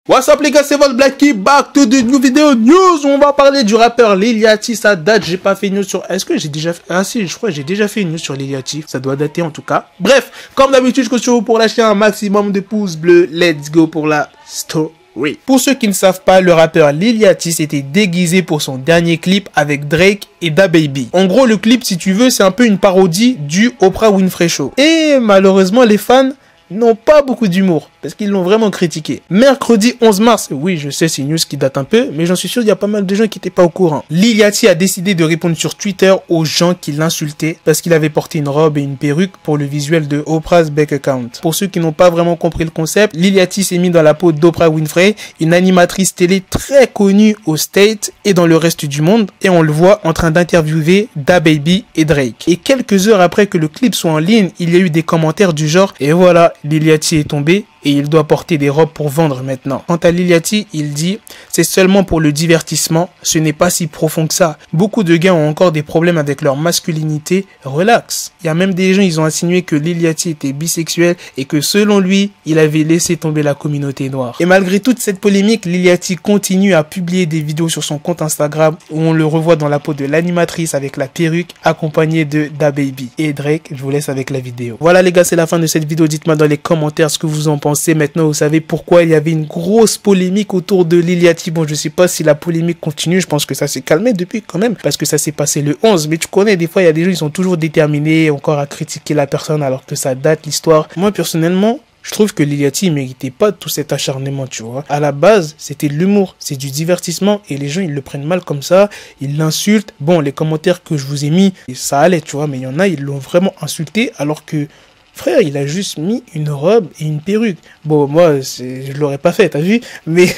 What's up les gars, c'est votre Blacky, back to the new video news. On va parler du rappeur Lil Yachty. Ça date, j'ai pas fait une news sur... Est-ce que j'ai déjà fait... Ah si, je crois que j'ai déjà fait une news sur Lil Yachty. Ça doit dater en tout cas. Bref, comme d'habitude, je compte sur vous pour lâcher un maximum de pouces bleus. Let's go pour la story. Pour ceux qui ne savent pas, le rappeur Lil Yachty s'était déguisé pour son dernier clip avec Drake et DaBaby. En gros, le clip, si tu veux, c'est un peu une parodie du Oprah Winfrey Show. Et malheureusement, les fans n'ont pas beaucoup d'humour, parce qu'ils l'ont vraiment critiqué. Mercredi 11 mars, oui je sais c'est une news qui date un peu, mais j'en suis sûr il y a pas mal de gens qui n'étaient pas au courant. Lil Yachty a décidé de répondre sur Twitter aux gens qui l'insultaient, parce qu'il avait porté une robe et une perruque pour le visuel de Oprah's Bank Account. Pour ceux qui n'ont pas vraiment compris le concept, Lil Yachty s'est mis dans la peau d'Oprah Winfrey, une animatrice télé très connue aux States et dans le reste du monde, et on le voit en train d'interviewer DaBaby et Drake. Et quelques heures après que le clip soit en ligne, il y a eu des commentaires du genre « Et voilà, Lil Yachty est tombé et il doit porter des robes pour vendre maintenant. » Quant à Lil Yachty, il dit « C'est seulement pour le divertissement, ce n'est pas si profond que ça. Beaucoup de gars ont encore des problèmes avec leur masculinité, relax. » Il y a même des gens, ils ont insinué que Lil Yachty était bisexuel et que selon lui, il avait laissé tomber la communauté noire. Et malgré toute cette polémique, Lil Yachty continue à publier des vidéos sur son compte Instagram où on le revoit dans la peau de l'animatrice avec la perruque accompagnée de DaBaby et Drake. Je vous laisse avec la vidéo. Voilà les gars, c'est la fin de cette vidéo. Dites-moi dans les commentaires ce que vous en pensez. Maintenant, vous savez pourquoi il y avait une grosse polémique autour de Lil Yachty. Bon, je sais pas si la polémique continue. Je pense que ça s'est calmé depuis quand même, parce que ça s'est passé le 11. Mais tu connais, des fois, il y a des gens, ils sont toujours déterminés encore à critiquer la personne alors que ça date l'histoire. Moi, personnellement, je trouve que Lil Yachty, il méritait pas tout cet acharnement, tu vois. À la base, c'était de l'humour, c'est du divertissement et les gens, ils le prennent mal comme ça, ils l'insultent. Bon, les commentaires que je vous ai mis, ça allait, tu vois, mais il y en a, ils l'ont vraiment insulté alors que frère, il a juste mis une robe et une perruque. Bon, moi, je l'aurais pas fait, t'as vu? Mais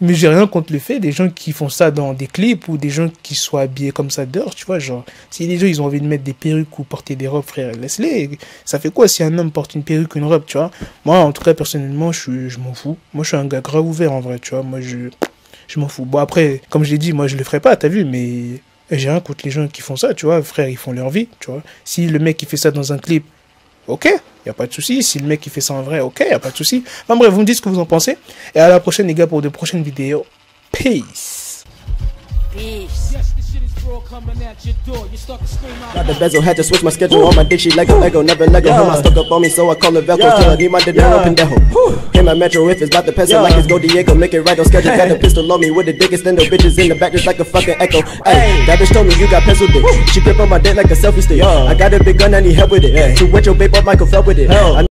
j'ai rien contre le fait des gens qui font ça dans des clips ou des gens qui soient habillés comme ça dehors, tu vois. Genre, si les gens, ils ont envie de mettre des perruques ou porter des robes, frère, laisse-les. Ça fait quoi si un homme porte une perruque ou une robe, tu vois? Moi, en tout cas, personnellement, je m'en fous. Moi, je suis un gars grave ouvert, en vrai, tu vois. Moi, je m'en fous. Bon, après, comme je l'ai dit, moi, je le ferai pas, t'as vu? Mais j'ai rien contre les gens qui font ça, tu vois. Frère, ils font leur vie, tu vois. Si le mec, il fait ça dans un clip, ok, y a pas de souci. Si le mec il fait ça en vrai, ok, y a pas de souci. Enfin bref, vous me dites ce que vous en pensez. Et à la prochaine les gars pour de prochaines vidéos. Peace. Got the bezel, had to switch my schedule. On my dick, she Lego, never Lego. Him, I stuck up on me, so I call it Velcro. Till I need my dinero, pendejo. Him, my metro, if it's about to pencil, like it's Go Diego, make it right on schedule. Got the pistol on me with the dickest, then the bitches in the back just like a fucking echo. Ay, that bitch told me you got pencil dick. She grip on my dick like a selfie stick. I got a big gun, I need help with it. To wet your babe up, Michael fell with it.